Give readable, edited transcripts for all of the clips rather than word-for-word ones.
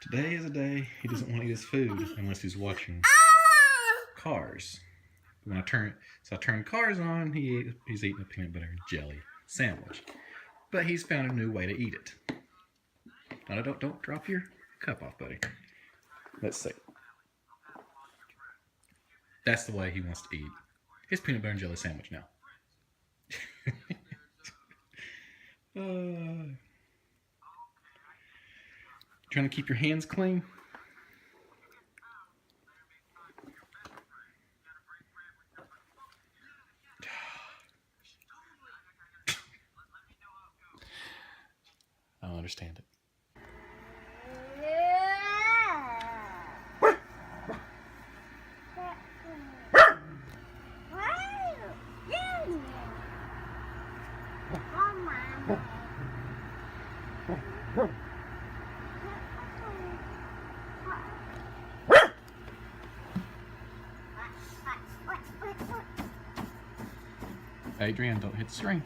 Today is a day he doesn't want to eat his food unless he's watching Cars. When I turned Cars on, he's eating a peanut butter and jelly sandwich. But he's found a new way to eat it. No, don't drop your cup off, buddy. Let's see. That's the way he wants to eat his peanut butter and jelly sandwich now. Trying to keep your hands clean? I don't understand it. Adrian, don't hit the string.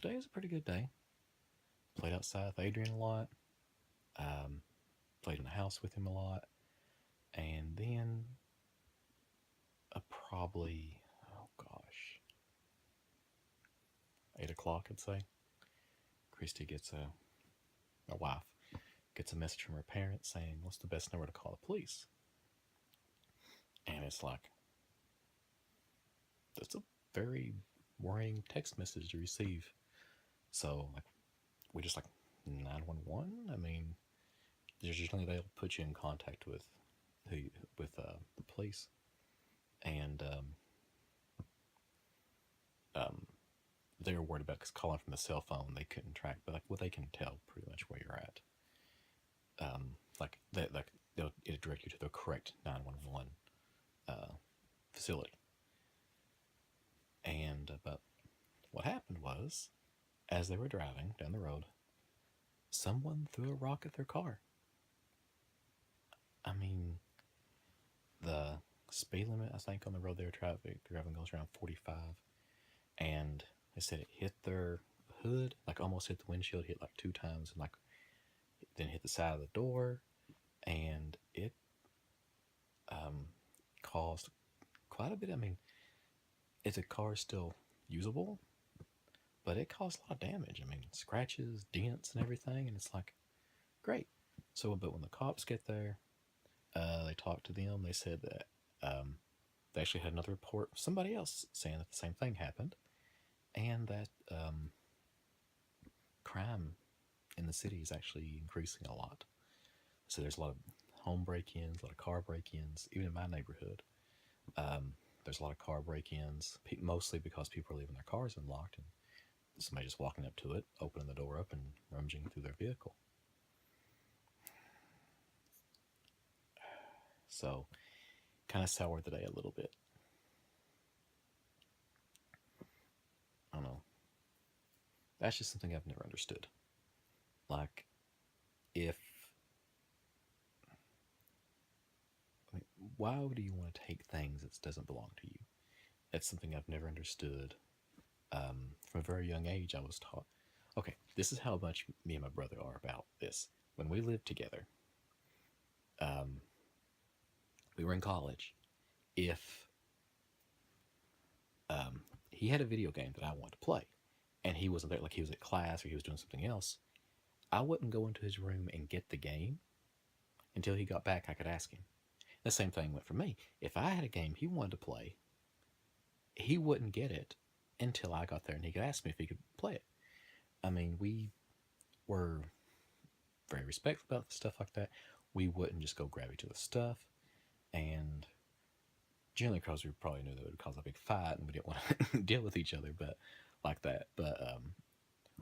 Today is a pretty good day. Played outside with Adrian a lot. Played in the house with him a lot. And then probably, 8 o'clock, I'd say, Christy my wife, gets a message from her parents saying, what's the best number to call the police? And it's like, that's a very worrying text message to receive. So, we just 911? I mean, usually they'll put you in contact with the police. And they were worried about, because calling from a cell phone, they couldn't track, but they can tell pretty much where you're at. It'll direct you to the correct 911 facility. And but what happened was, as they were driving down the road, someone threw a rock at their car. I mean, the speed limit, I think, on the road they were driving goes around 45, and they said it hit their hood, almost hit the windshield, hit 2 times, and then hit the side of the door, and it caused quite a bit. I mean, the car is still usable, but it caused a lot of damage. I mean, scratches, dents, and everything, and it's great. So, but when the cops get there, they talked to them. They said that they actually had another report of somebody else saying that the same thing happened, and that crime in the city is actually increasing a lot. So there's a lot of home break-ins, a lot of car break-ins, even in my neighborhood. There's a lot of car break-ins, mostly because people are leaving their cars unlocked and somebody just walking up to it, opening the door up and rummaging through their vehicle. So, kind of soured the day a little bit. I don't know. That's just something I've never understood. Why do you want to take things that doesn't belong to you? That's something I've never understood. From a very young age, I was taught, okay, this is how much me and my brother are about this. When we lived together, we were in college. If he had a video game that I wanted to play, and he wasn't there, he was at class or he was doing something else, I wouldn't go into his room and get the game until he got back. I could ask him. The same thing went for me. If I had a game he wanted to play, he wouldn't get it until I got there and he could ask me if he could play it. I mean, we were very respectful about stuff like that. We wouldn't just go grab each other's stuff, and generally because we probably knew that it would cause a big fight and we didn't want to deal with each other, but like that. But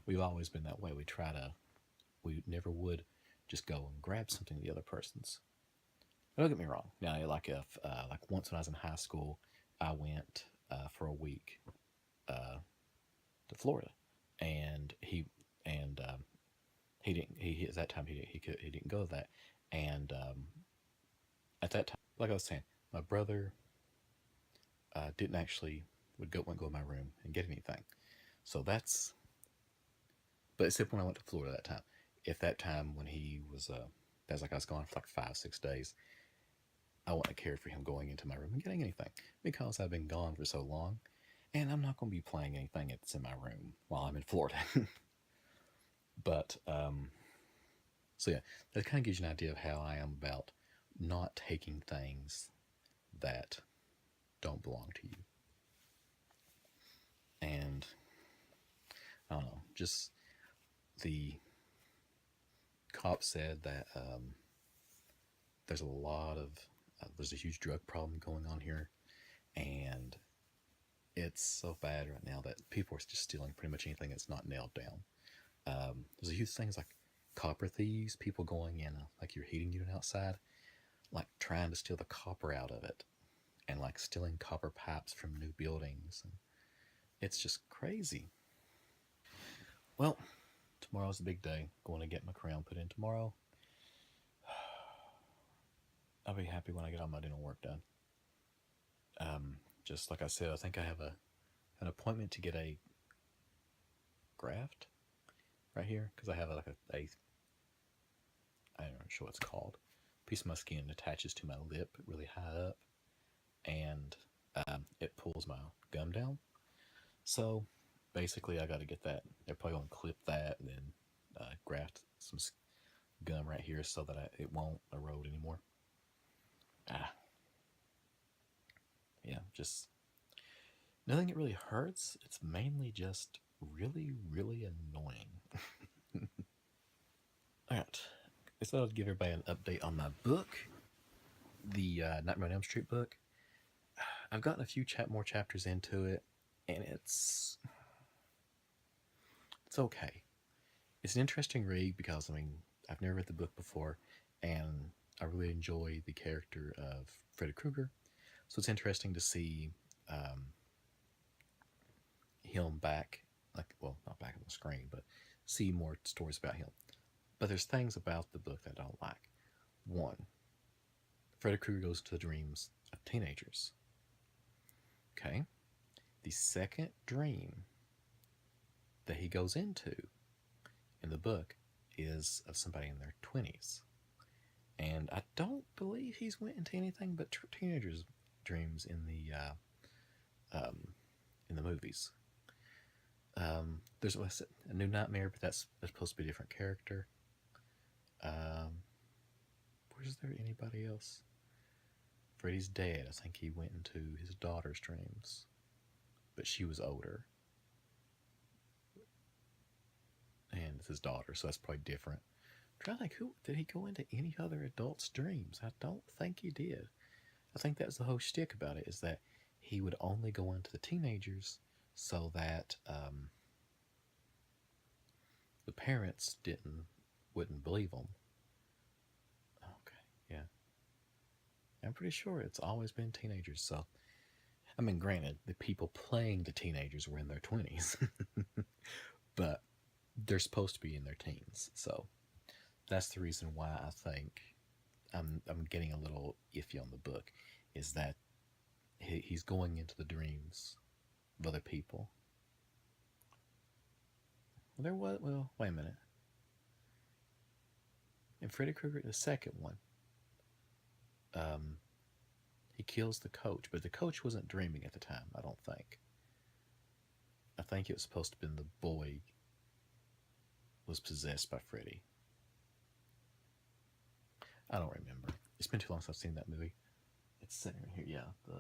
we've always been that way. We never would just go and grab something the other person's. Don't get me wrong. Now, like if like once when I was in high school, I went for a week uh, to Florida, and and he didn't. He at that time he didn't go to that, and at that time, like I was saying, my brother didn't actually wouldn't go in my room and get anything. So that's but except when I went to Florida that time. If that time when he was that's like I was gone for like 5 6 days, I wouldn't have cared for him going into my room and getting anything because I've been gone for so long, and I'm not going to be playing anything that's in my room while I'm in Florida. But so yeah, that kind of gives you an idea of how I am about not taking things that don't belong to you. And I don't know, just the cop said that there's a lot of there's a huge drug problem going on here, and it's so bad right now that people are just stealing pretty much anything that's not nailed down. There's a huge things like copper thieves, people going in like your heating unit outside, like trying to steal the copper out of it, and like stealing copper pipes from new buildings. And it's just crazy. Well, tomorrow's a big day. Going to get my crown put in tomorrow. I'll be happy when I get all my dental work done. Just like I said, I think I have an appointment to get a graft right here because I have like a I don't know sure what it's called. Piece of my skin attaches to my lip really high up, and it pulls my gum down. So basically, I got to get that. They're probably gonna clip that and then graft some gum right here so that it won't erode anymore. Ah, yeah, just nothing that really hurts. It's mainly just really, really annoying. All right, I thought I'd give everybody an update on my book, the Nightmare on Elm Street book. I've gotten a few more chapters into it, and it's okay. It's an interesting read because I mean I've never read the book before, and I really enjoy the character of Freddy Krueger. So it's interesting to see um, him back, like well, not back on the screen, but see more stories about him. But there's things about the book that I don't like. One, Freddy Krueger goes to the dreams of teenagers. Okay, the second dream that he goes into in the book is of somebody in their 20s. And I don't believe he's went into anything but teenagers' dreams in the movies. There's a new nightmare, but that's supposed to be a different character. Um, was there anybody else? Freddy's dad. I think he went into his daughter's dreams, but she was older, and it's his daughter, so that's probably different. I'm trying to think, who did he go into any other adults' dreams? I don't think he did. I think that's the whole shtick about it is that he would only go into the teenagers so that the parents wouldn't believe him. Okay, yeah, I'm pretty sure it's always been teenagers. So I mean, granted, the people playing the teenagers were in their 20s, but they're supposed to be in their teens. So that's the reason why I think I'm getting a little iffy on the book, is that he's going into the dreams of other people. Well, there was wait a minute. In Freddy Krueger, the second one, um, he kills the coach, but the coach wasn't dreaming at the time. I don't think. I think it was supposed to have been the boy was possessed by Freddy. I don't remember. It's been too long since I've seen that movie. It's sitting right here. Yeah,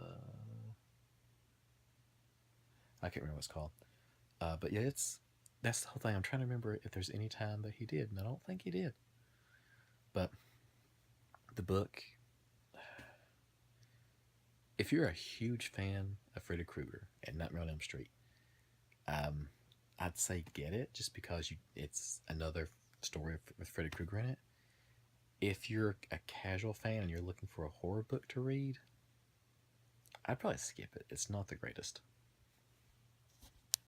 I can't remember what it's called. But yeah, that's the whole thing. I'm trying to remember if there's any time that he did, and I don't think he did. But the book, if you're a huge fan of Freddy Krueger and Nightmare on Elm Street, I'd say get it just because it's another story with Freddy Krueger in it. If you're a casual fan and you're looking for a horror book to read, I'd probably skip it. It's not the greatest.